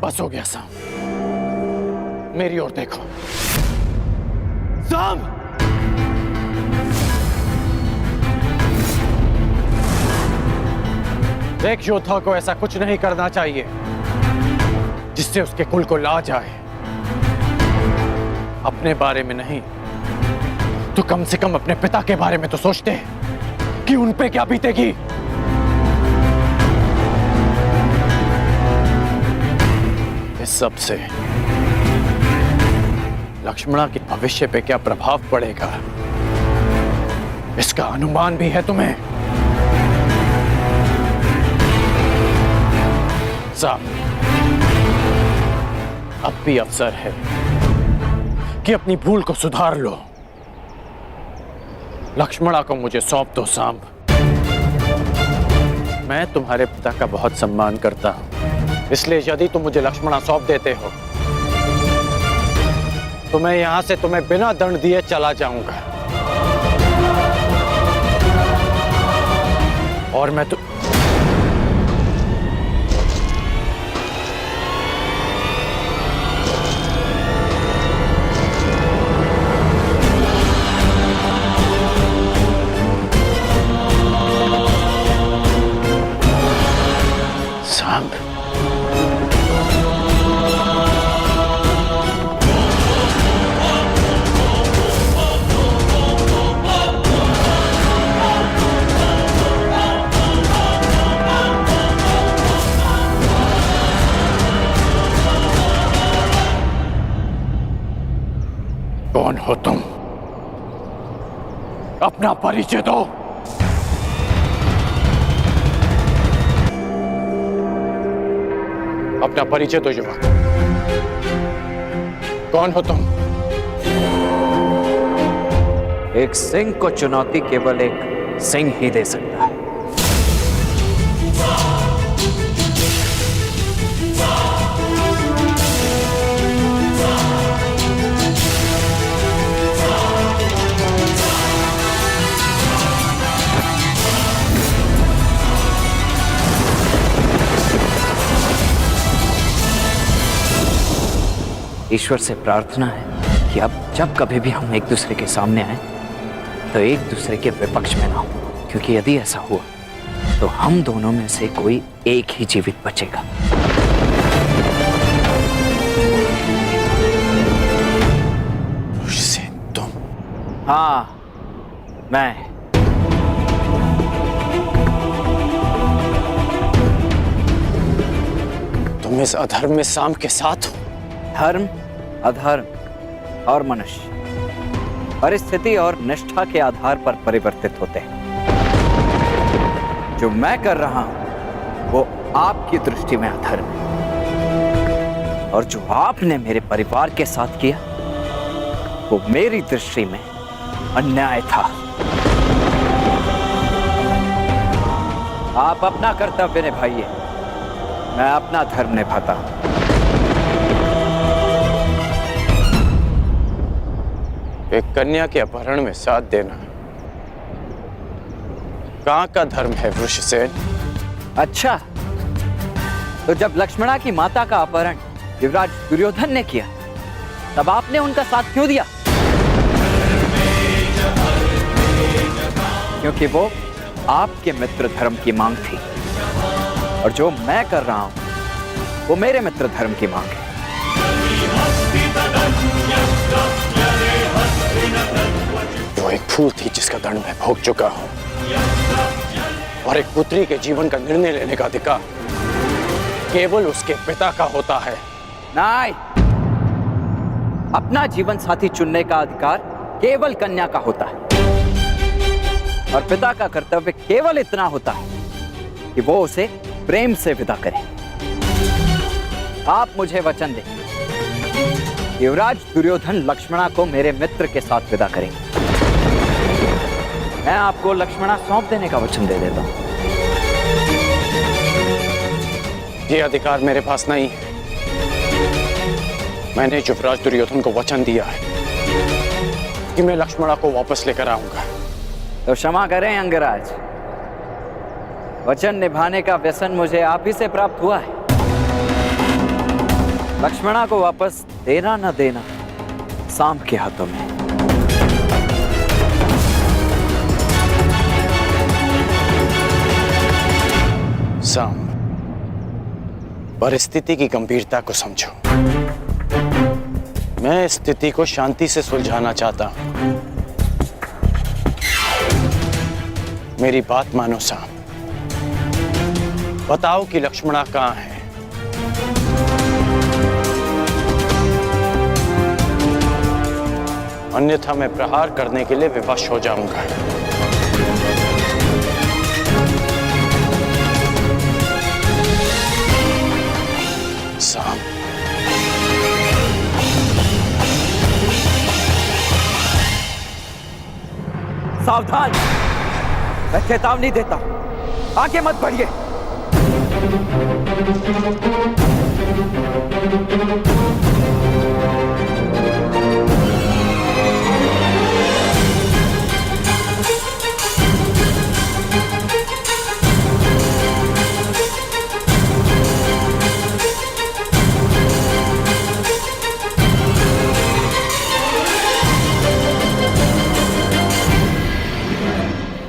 बस हो गया साम, मेरी ओर देखो। साम, एक योद्धा को ऐसा कुछ नहीं करना चाहिए जिससे उसके कुल को लाज आए। अपने बारे में नहीं तो कम से कम अपने पिता के बारे में तो सोचते कि उन पे क्या बीतेगी। इस सब से लक्ष्मणा के भविष्य पे क्या प्रभाव पड़ेगा, इसका अनुमान भी है तुम्हें? साहब, अब भी अवसर है कि अपनी भूल को सुधार लो। लक्ष्मणा को मुझे सौंप दो सांब। मैं तुम्हारे पिता का बहुत सम्मान करता हूं, इसलिए यदि तुम मुझे लक्ष्मणा सौंप देते हो तो मैं यहां से तुम्हें बिना दंड दिए चला जाऊंगा। और मैं तो सांब, कौन हो तुम? अपना परिचय दो। अपना परिचय दो युवक, कौन हो तुम? एक सिंह को चुनौती केवल एक सिंह ही दे सकता है। ईश्वर से प्रार्थना है कि अब जब कभी भी हम एक दूसरे के सामने आए तो एक दूसरे के विपक्ष में ना हो, क्योंकि यदि ऐसा हुआ तो हम दोनों में से कोई एक ही जीवित बचेगा। तुम? हाँ, मैं। तुम इस अधर्म में सांब के साथ हो? धर्म, अधर्म और मनुष्य परिस्थिति और निष्ठा के आधार पर परिवर्तित होते हैं। जो मैं कर रहा हूं वो आपकी दृष्टि में अधर्म है, और जो आपने मेरे परिवार के साथ किया वो मेरी दृष्टि में अन्याय था। आप अपना कर्तव्य निभाइए, मैं अपना धर्म निभाता हूं। एक कन्या के अपहरण में साथ देना कहां का धर्म है वृषसेन? अच्छा, तो जब लक्ष्मणा की माता का अपहरण युवराज दुर्योधन ने किया तब आपने उनका साथ क्यों दिया? क्योंकि वो आपके मित्र धर्म की मांग थी, और जो मैं कर रहा हूं वो मेरे मित्र धर्म की मांग है। वो एक फूल थी जिसका दंड मैं भोग चुका हूं, और एक पुत्री के जीवन का निर्णय लेने का अधिकार केवल उसके पिता का होता है। नहीं, अपना जीवन साथी चुनने का अधिकार केवल कन्या का होता है, और पिता का कर्तव्य केवल इतना होता है कि वो उसे प्रेम से विदा करे। आप मुझे वचन दें, युवराज दुर्योधन लक्ष्मणा को मेरे मित्र के साथ विदा करेंगे। मैं आपको लक्ष्मणा सौंप देने का वचन दे देता हूं। ये अधिकार मेरे पास नहीं है। मैंने युवराज दुर्योधन को वचन दिया है कि मैं लक्ष्मणा को वापस लेकर आऊंगा। तो क्षमा करें अंगराज, वचन निभाने का व्यसन मुझे आप ही से प्राप्त हुआ है। लक्ष्मणा को वापस देना न देना सांप के हाथों में। सांप, परिस्थिति की गंभीरता को समझो। मैं स्थिति को शांति से सुलझाना चाहता हूं। मेरी बात मानो सांप। बताओ कि लक्ष्मणा कहां है? अन्यथा मैं प्रहार करने के लिए विवश हो जाऊंगा। सांप, सावधान, मैं चेतावनी देता हूं, आगे मत बढ़िए।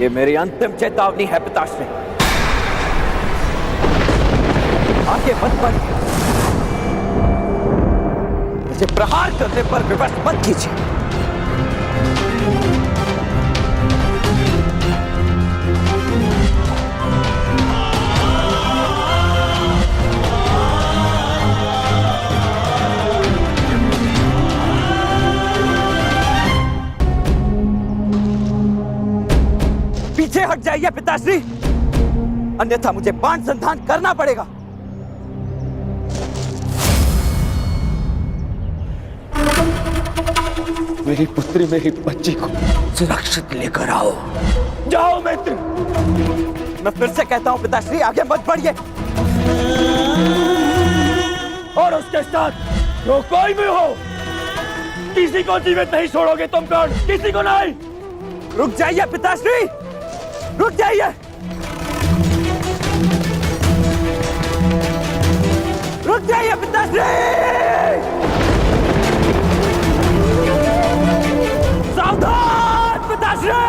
ये मेरी अंतिम चेतावनी है पिताश्री, आगे मत बढ़िए। मुझे प्रहार करने पर विवश मत कीजिए। पीछे हट जाइए पिताश्री, अन्यथा मुझे बाण संधान करना पड़ेगा। मेरी पुत्री, मेरी बच्ची को सुरक्षित लेकर आओ। जाओ मित्र। मैं फिर से कहता हूं पिताश्री, आगे मत बढ़िए। और उसके साथ जो कोई भी हो, किसी को जीवित नहीं छोड़ोगे तुम कौन? किसी को नहीं। रुक जाइए पिताश्री, रुक जाइए। रुक जाइए पिताश्री। सावधान पिताश्री।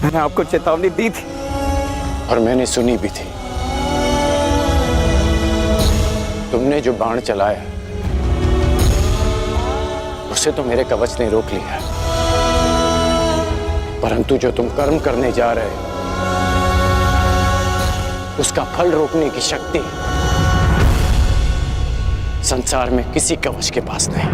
मैंने आपको चेतावनी दी थी और मैंने सुनी भी थी। तुमने जो बाण चलाया उसे तो मेरे कवच ने रोक लिया, परंतु जो तुम कर्म करने जा रहे हो उसका फल रोकने की शक्ति संसार में किसी कवच के पास नहीं।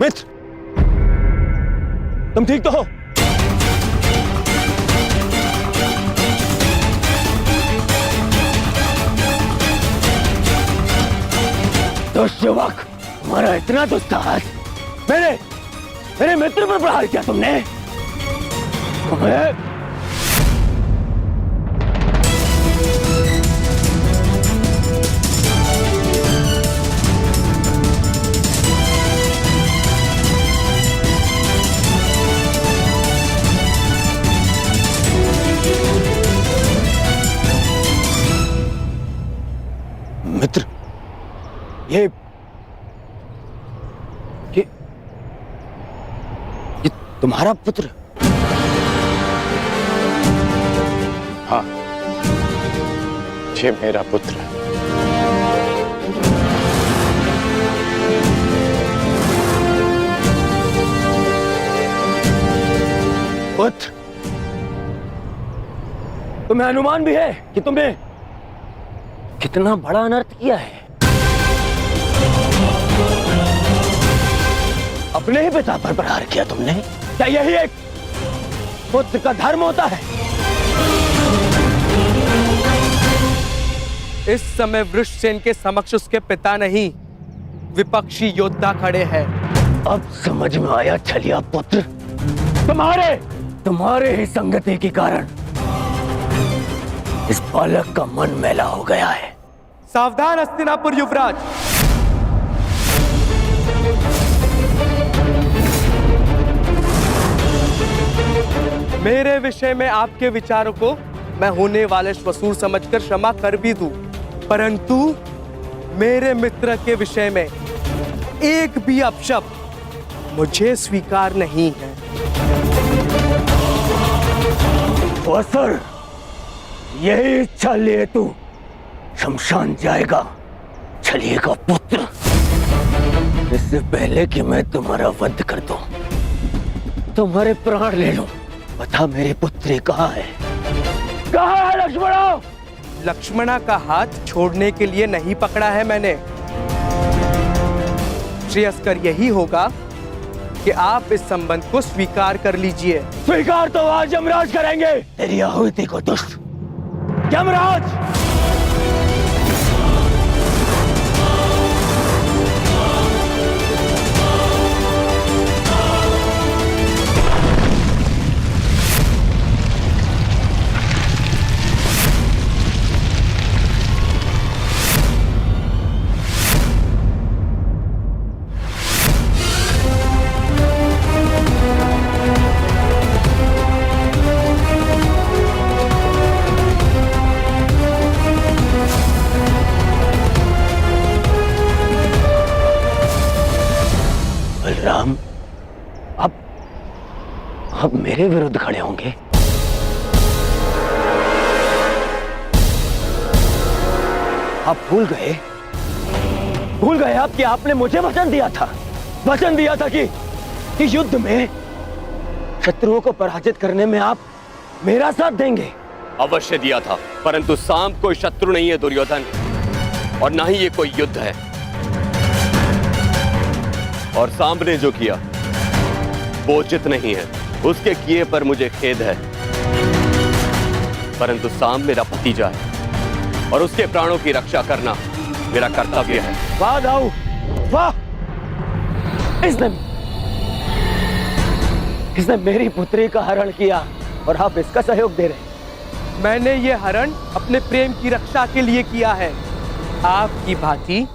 मित्र, तुम ठीक तो हो? तो युवक, हमारा इतना दुस्साहस मेरे मेरे मित्र पर प्रहार किया तुमने। तुम्हें मित्र, ये तुम्हारा पुत्र? हाँ, ये मेरा पुत्र है। पुत्र, तुम्हें अनुमान भी है कि तुमने कितना बड़ा अनर्थ किया है। अपने ही पिता पर प्रहार किया तुमने। क्या यही एक पुत्र का धर्म होता है? इस समय वृषसेन के समक्ष उसके पिता नहीं, विपक्षी योद्धा खड़े हैं। अब समझ में आया छलिया पुत्र, तुम्हारे ही संगति के कारण इस बालक का मन मैला हो गया है। सावधान हस्तिनापुर युवराज। मेरे विषय में आपके विचारों को मैं होने वाले श्वशुर समझकर क्षमा कर भी दूं, परंतु मेरे मित्र के विषय में एक भी अपशब्द मुझे स्वीकार नहीं है। सर, यही इच्छा लिए तू शमशान जाएगा छलिए का पुत्र। इससे पहले कि मैं तुम्हारा वध कर दूं, तुम्हारे प्राण ले लूं, बता मेरी पुत्री कहाँ है? कहाँ है लक्ष्मणा? लक्ष्मणा का हाथ छोड़ने के लिए नहीं पकड़ा है मैंने। श्रेयस्कर यही होगा कि आप इस संबंध को स्वीकार कर लीजिए। स्वीकार तो आज यमराज करेंगे। तेरी आहुति को दुष्ट यमराज। बलराम अब मेरे विरुद्ध खड़े होंगे। आप भूल गए आप कि आपने मुझे वचन दिया था कि इस युद्ध में शत्रुओं को पराजित करने में आप मेरा साथ देंगे। अवश्य दिया था, परंतु सांब कोई शत्रु नहीं है दुर्योधन, और ना ही ये कोई युद्ध है। और सांब ने जो किया वो उचित नहीं है, उसके किए पर मुझे खेद है, परंतु सांब मेरा भतीजा है और उसके प्राणों की रक्षा करना मेरा कर्तव्य है। वाह दाऊ, वाह! इसने मेरी पुत्री का हरण किया और आप इसका सहयोग दे रहे हैं। मैंने ये हरण अपने प्रेम की रक्षा के लिए किया है, आपकी भांति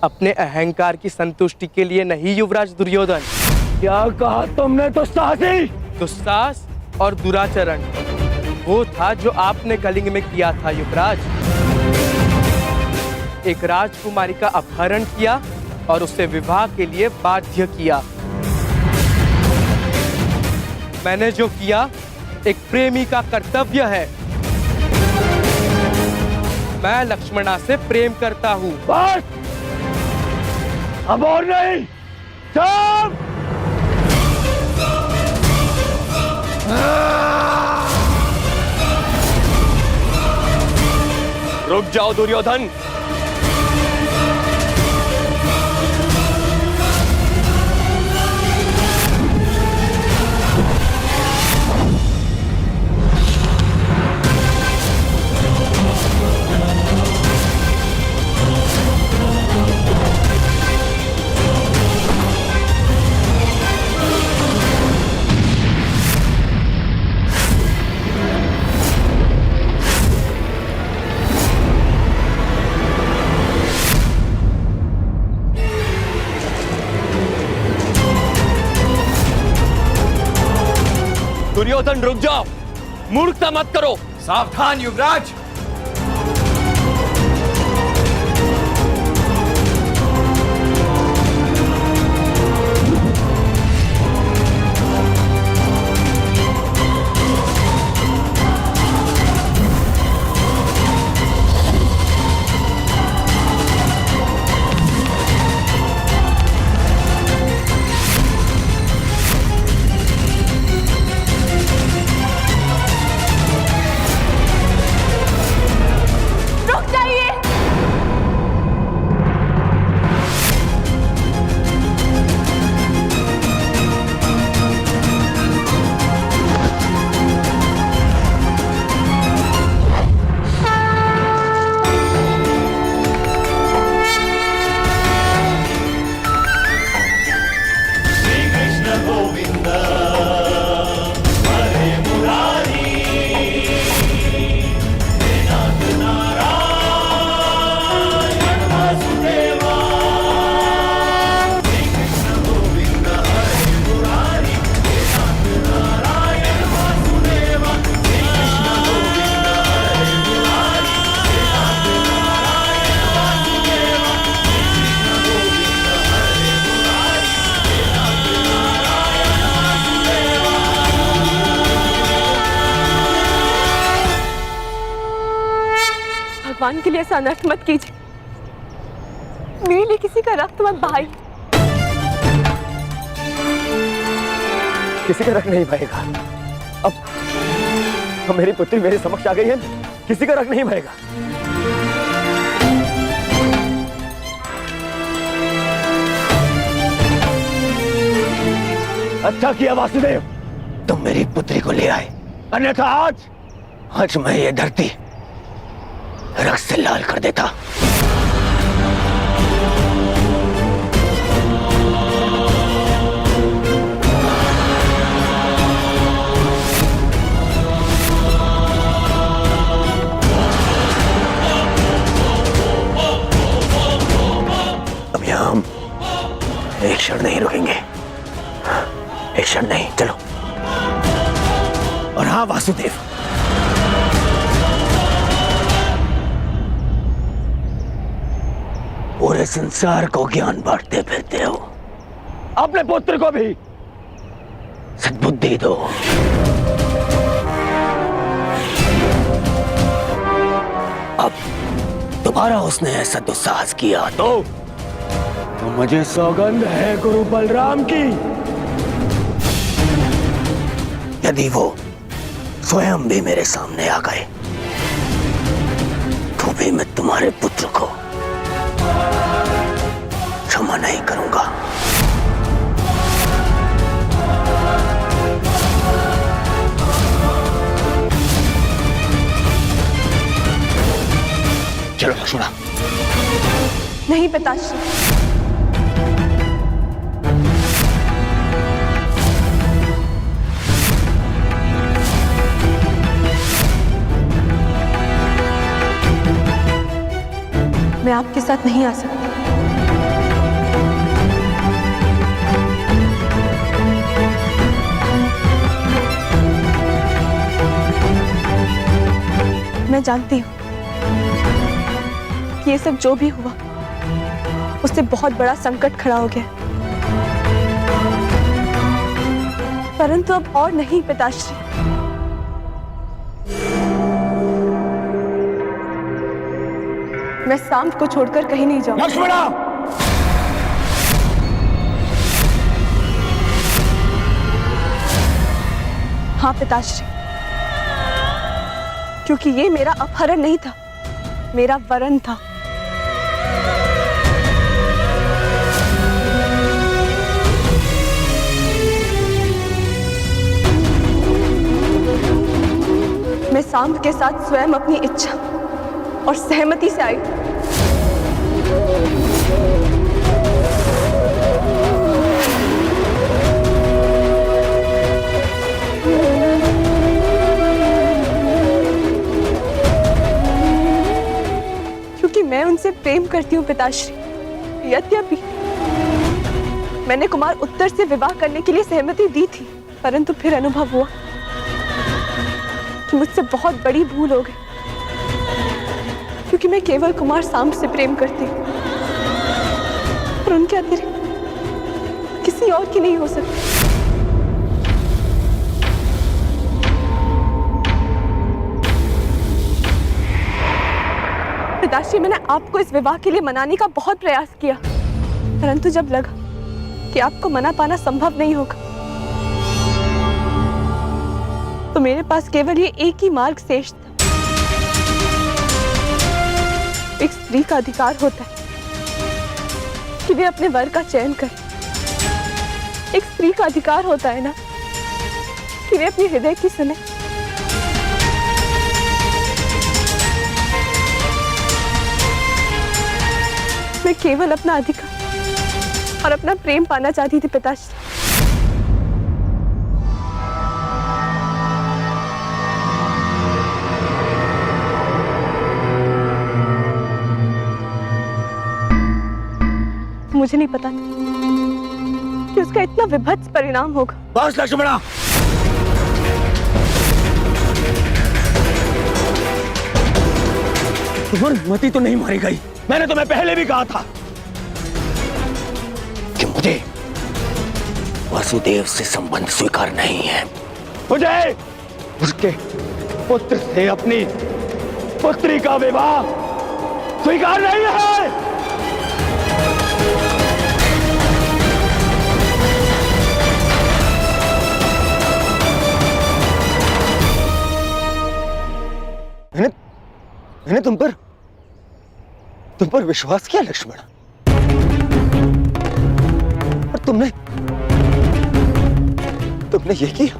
अपने अहंकार की संतुष्टि के लिए नहीं युवराज दुर्योधन। क्या कहा तुमने? दुस्साहस और दुराचरण वो था जो आपने कलिंग में किया था युवराज। एक राजकुमारी का अपहरण किया और उसे विवाह के लिए बाध्य किया। मैंने जो किया एक प्रेमी का कर्तव्य है। मैं लक्ष्मणा से प्रेम करता हूँ। बस, अब और नहीं। सब रुक जाओ दुर्योधन। दुर्योधन रुक जाओ, मूर्खता मत करो। सावधान युवराज। भगवान के लिए ऐसा अनर्थ मत कीजिए। मेरे लिए किसी का रक्त मत बहाइए। किसी का रख नहीं बहेगा। अब मेरी पुत्री मेरे समक्ष आ गई है, किसी का रख नहीं बहेगा। अच्छा किया वासुदेव, तुम मेरी पुत्री को ले आए, अन्यथा आज मैं ये धरती रक्त से लाल कर देता। अब यहां हम एक क्षण नहीं रुकेंगे, एक क्षण नहीं, चलो। और हाँ वासुदेव, पूरे संसार को ज्ञान बांटते फिरते हो, अपने पुत्र को भी सद्बुद्धि दो। अब दोबारा उसने ऐसा दुस्साहस किया तो मुझे सौगंध है गुरु बलराम की, यदि वो स्वयं भी मेरे सामने आ गए तो भी मैं तुम्हारे पुत्र को क्षमा नहीं करूंगा। चलो लक्ष्मणा। नहीं पिताश्री, मैं आपके साथ नहीं आ सकती। मैं जानती हूँ कि ये सब जो भी हुआ उससे बहुत बड़ा संकट खड़ा हो गया, परंतु अब और नहीं पिताश्री। मैं सांब को छोड़कर कहीं नहीं जाऊंगी। लक्ष्मणा! हाँ पिताश्री, क्योंकि ये मेरा अपहरण नहीं था, मेरा वरन था। मैं सांब के साथ स्वयं अपनी इच्छा और सहमति से आई। क्योंकि मैं उनसे प्रेम करती हूँ पिताश्री। यद्यपि मैंने कुमार उत्तर से विवाह करने के लिए सहमति दी थी, परंतु फिर अनुभव हुआ कि मुझसे बहुत बड़ी भूल हो गई, क्योंकि मैं केवल कुमार सांब से प्रेम करती हूँ और उनके अतिरिक्त किसी और की नहीं हो सकती। पिताश्री, मैंने आपको इस विवाह के लिए मनाने का बहुत प्रयास किया, परंतु जब लगा कि आपको मना पाना संभव नहीं होगा, तो मेरे पास केवल ये एक ही मार्ग शेष था। एक स्त्री का अधिकार होता है कि वे अपने वर का चयन करे। एक स्त्री का अधिकार होता है ना कि वे अपने हृदय की सुने। मैं केवल अपना अधिकार और अपना प्रेम पाना चाहती थी पिताश्री। मुझे नहीं पता था कि उसका इतना विभत्स परिणाम होगा। बस लक्ष्मणा, तुम्हारी मति तो नहीं मारी गई। मैंने तुम्हें पहले भी कहा था कि मुझे वसुदेव से संबंध स्वीकार नहीं है। मुझे उसके पुत्र से अपनी पुत्री का विवाह स्वीकार नहीं है। मैंने तुम पर विश्वास किया लक्ष्मण, और तुमने ये किया।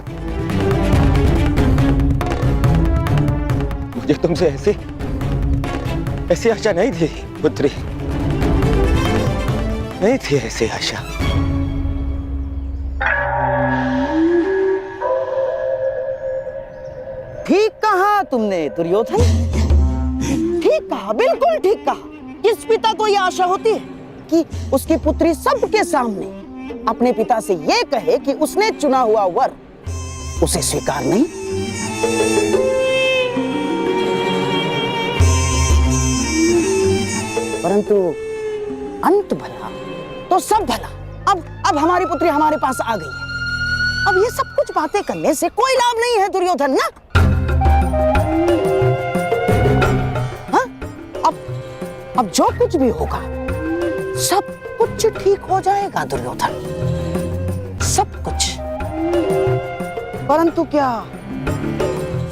मुझे तुमसे ऐसी आशा नहीं थी पुत्री, नहीं थी ऐसी आशा। ठीक कहा तुमने दुर्योधन, ठीक कहा, बिल्कुल ठीक कहा। किस पिता को यह आशा होती है कि उसकी पुत्री सबके सामने अपने पिता से यह कहे कि उसने चुना हुआ वर उसे स्वीकार नहीं? परंतु अंत भला तो सब भला। अब हमारी पुत्री हमारे पास आ गई है। अब ये सब कुछ बातें करने से कोई लाभ नहीं है दुर्योधन ना। अब जो कुछ भी होगा सब कुछ ठीक हो जाएगा दुर्योधन, सब कुछ। परंतु क्या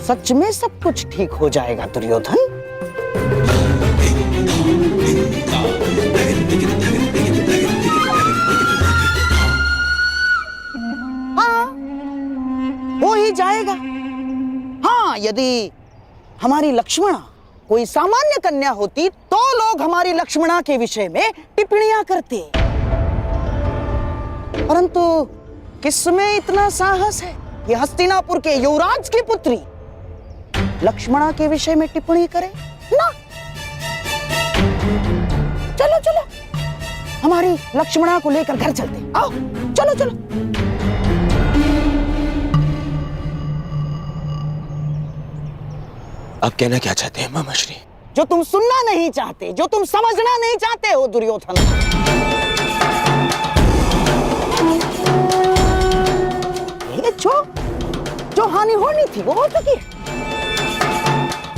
सच में सब कुछ ठीक हो जाएगा दुर्योधन? हाँ, हो ही जाएगा। हाँ, यदि हमारी लक्ष्मणा कोई सामान्य कन्या होती तो लोग हमारी लक्ष्मणा के विषय में टिप्पणियां करते, परंतु किसमें इतना साहस है कि हस्तिनापुर के युवराज की पुत्री लक्ष्मणा के विषय में टिप्पणी करे ना। चलो चलो, हमारी लक्ष्मणा को लेकर घर चलते। आओ, चलो चलो। आप कहना क्या चाहते हैं मामाश्री? जो तुम सुनना नहीं चाहते, जो तुम समझना नहीं चाहते हो दुर्योधन। ये जो हानि होनी थी वो हो चुकी है।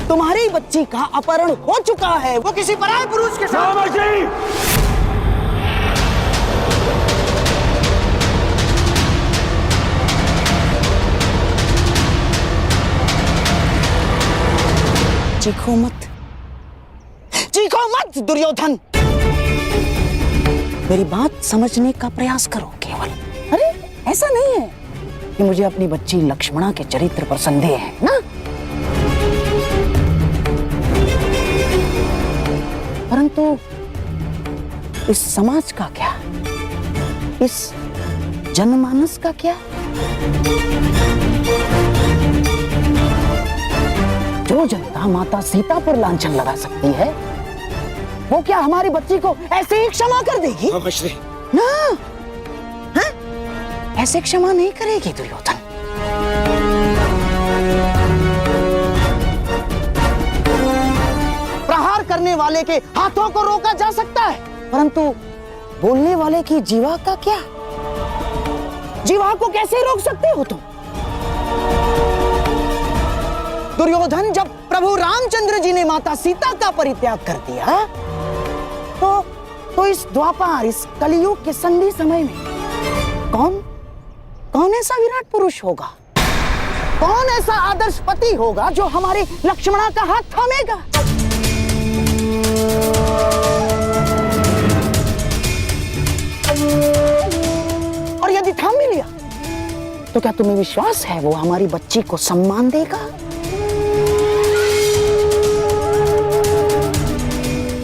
तुम्हारी बच्ची का अपहरण हो चुका है, वो किसी पराये पुरुष के साथ। मामाश्री, चीखो मत दुर्योधन, मेरी बात समझने का प्रयास करो केवल। अरे ऐसा नहीं है कि मुझे अपनी बच्ची लक्ष्मणा के चरित्र पर संदेह है ना, परंतु इस समाज का क्या, इस जनमानस का क्या? जो जनता माता सीता पर लांछन लगा सकती है, वो क्या हमारी बच्ची को ऐसे ही क्षमा कर देगी? ना, हाँ? ऐसे क्षमा नहीं करेगी दुर्योधन। करने वाले के हाथों को रोका जा सकता है, परंतु बोलने वाले की जीवा का क्या? जीवा को कैसे रोक सकते हो तुम? दुर्योधन, जब प्रभु रामचंद्र जी ने माता सीता का परित्याग कर दिया तो इस द्वापर, इस कलयुग के संधि समय में कौन ऐसा विराट पुरुष होगा, कौन ऐसा आदर्श पति होगा जो हमारे लक्ष्मणा का हाथ थामेगा? और यदि थाम भी लिया तो क्या तुम्हें विश्वास है वो हमारी बच्ची को सम्मान देगा?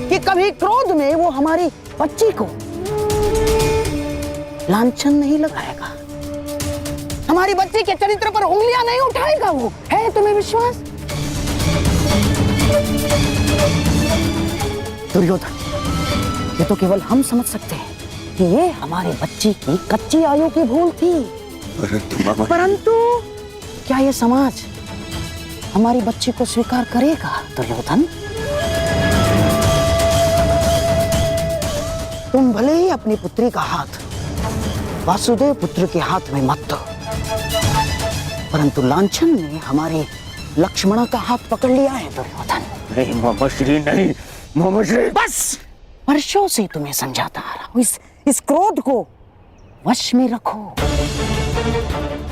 कि कभी क्रोध में वो हमारी बच्ची को लांछन नहीं लगाएगा, हमारी बच्ची के चरित्र पर उंगलियां नहीं उठाएगा? वो है तुम्हें विश्वास? दुर्योधन, ये तो केवल हम समझ सकते हैं कि ये हमारी बच्ची की कच्ची आयु की भूल थी, परंतु क्या ये समाज हमारी बच्ची को स्वीकार करेगा? दुर्योधन, तुम भले ही अपनी पुत्री का हाथ वासुदेव पुत्र के हाथ में मत दो, परंतु लांछन ने हमारे लक्ष्मणा का हाथ पकड़ लिया है दुर्योधन। नहीं मामाश्री, नहीं मामाश्री। बस वर्षों से तुम्हें समझाता आ रहा हूं, इस क्रोध को वश में रखो।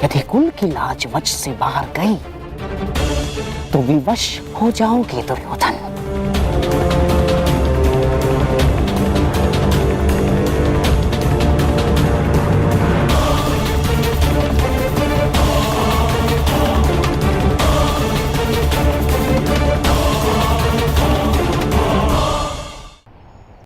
यदि कुल की लाज वश से बाहर गई तो विवश हो जाओगे दुर्योधन।